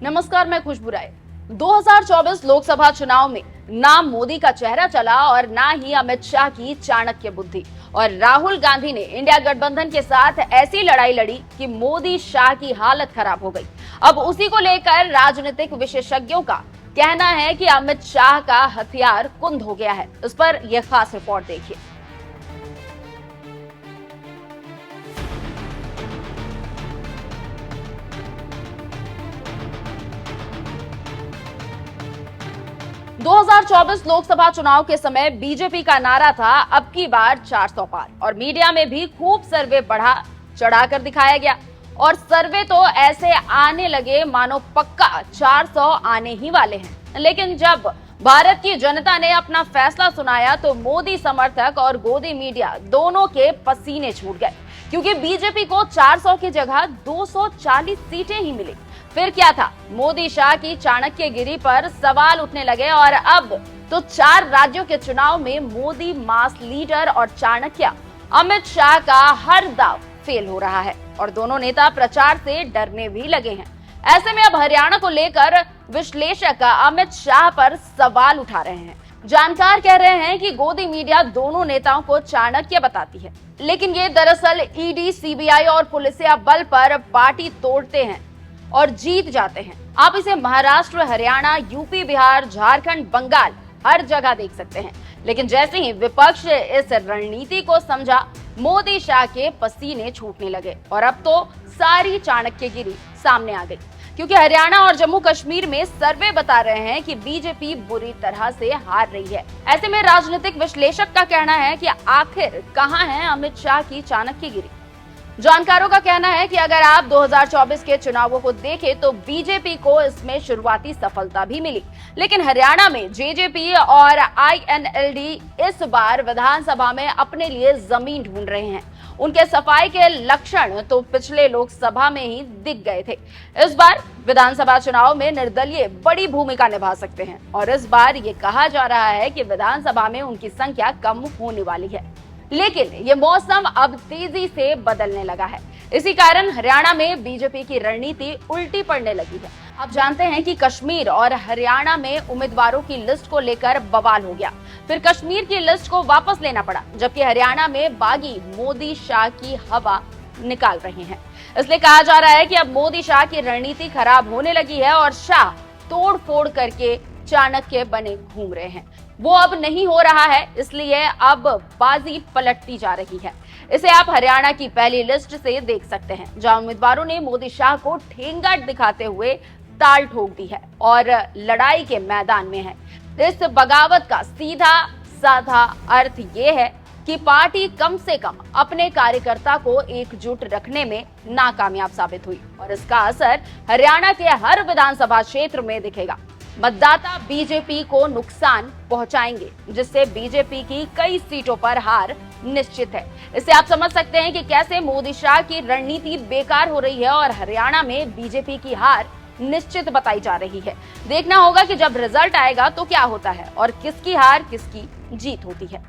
नमस्कार, मैं खुशबू राय। 2024 लोकसभा चुनाव में ना मोदी का चेहरा चला और ना ही अमित शाह की चाणक्य बुद्धि। और राहुल गांधी ने इंडिया गठबंधन के साथ ऐसी लड़ाई लड़ी कि मोदी शाह की हालत खराब हो गई। अब उसी को लेकर राजनीतिक विशेषज्ञों का कहना है कि अमित शाह का हथियार कुंद हो गया है। इस पर यह खास रिपोर्ट देखिए। दो 2024 लोकसभा चुनाव के समय बीजेपी का नारा था अब की बार 400 पार, और मीडिया में भी खूब सर्वे बढ़ा चढ़ाकर दिखाया गया। और सर्वे तो ऐसे आने लगे मानो पक्का 400 आने ही वाले हैं। लेकिन जब भारत की जनता ने अपना फैसला सुनाया तो मोदी समर्थक और गोदी मीडिया दोनों के पसीने छूट गए, क्योंकि बीजेपी को 400 की जगह 240 सीटें ही मिली। फिर क्या था, मोदी शाह की चाणक्यगिरी पर सवाल उठने लगे और अब तो 4 राज्यों के चुनाव में मोदी मास लीडर और चाणक्य अमित शाह का हर दाव फेल हो रहा है और दोनों नेता प्रचार से डरने भी लगे हैं। ऐसे में अब हरियाणा को लेकर विश्लेषक अमित शाह पर सवाल उठा रहे हैं। जानकार कह रहे हैं कि गोदी मीडिया दोनों नेताओं को चाणक्य बताती है, लेकिन ये दरअसल ईडी, सीबीआई और पुलिसिया बल पर पार्टी तोड़ते हैं और जीत जाते हैं। आप इसे महाराष्ट्र, हरियाणा, यूपी, बिहार, झारखंड, बंगाल हर जगह देख सकते हैं। लेकिन जैसे ही विपक्ष इस रणनीति को समझा, मोदी शाह के पसीने छूटने लगे और अब तो सारी चाणक्यगिरी सामने आ गई, क्योंकि हरियाणा और जम्मू कश्मीर में सर्वे बता रहे हैं कि बीजेपी बुरी तरह से हार रही है। ऐसे में राजनीतिक विश्लेषक का कहना है कि आखिर कहां है अमित शाह की चाणक्यगिरी। जानकारों का कहना है कि अगर आप 2024 के चुनावों को देखें तो बीजेपी को इसमें शुरुआती सफलता भी मिली, लेकिन हरियाणा में जेजेपी और आईएनएलडी इस बार विधानसभा में अपने लिए जमीन ढूंढ रहे हैं। उनके सफाई के लक्षण तो पिछले लोकसभा में ही दिख गए थे। इस बार विधानसभा चुनाव में निर्दलीय बड़ी भूमिका निभा सकते हैं और इस बार ये कहा जा रहा है कि विधानसभा में उनकी संख्या कम होने वाली है। लेकिन ये मौसम अब तेजी से बदलने लगा है। इसी कारण हरियाणा में बीजेपी की रणनीति उल्टी पड़ने लगी है। आप जानते हैं कि कश्मीर और हरियाणा में उम्मीदवारों की लिस्ट को लेकर बवाल हो गया। फिर कश्मीर की लिस्ट को वापस लेना पड़ा, जबकि हरियाणा में बागी मोदी शाह की हवा निकाल रहे हैं। इसलिए कहा जा रहा है कि अब मोदी शाह की रणनीति खराब होने लगी है और शाह तोड़ फोड़ करके चाणक्य बने घूम रहे हैं। वो अब नहीं हो रहा है, इसलिए अब बाजी पलटती जा रही है। इसे आप हरियाणा की पहली लिस्ट से देख सकते हैं, जहां उम्मीदवारों ने मोदी शाह को ठेंगा दिखाते हुए ताल ठोक दी है और लड़ाई के मैदान में है। इस बगावत का सीधा साधा अर्थ ये है कि पार्टी कम से कम अपने कार्यकर्ता को एकजुट रखने में नाकामयाब साबित हुई और इसका असर हरियाणा के हर विधानसभा क्षेत्र में दिखेगा। मतदाता बीजेपी को नुकसान पहुंचाएंगे, जिससे बीजेपी की कई सीटों पर हार निश्चित है। इससे आप समझ सकते हैं कि कैसे मोदी शाह की रणनीति बेकार हो रही है और हरियाणा में बीजेपी की हार निश्चित बताई जा रही है। देखना होगा कि जब रिजल्ट आएगा तो क्या होता है और किसकी हार किसकी जीत होती है।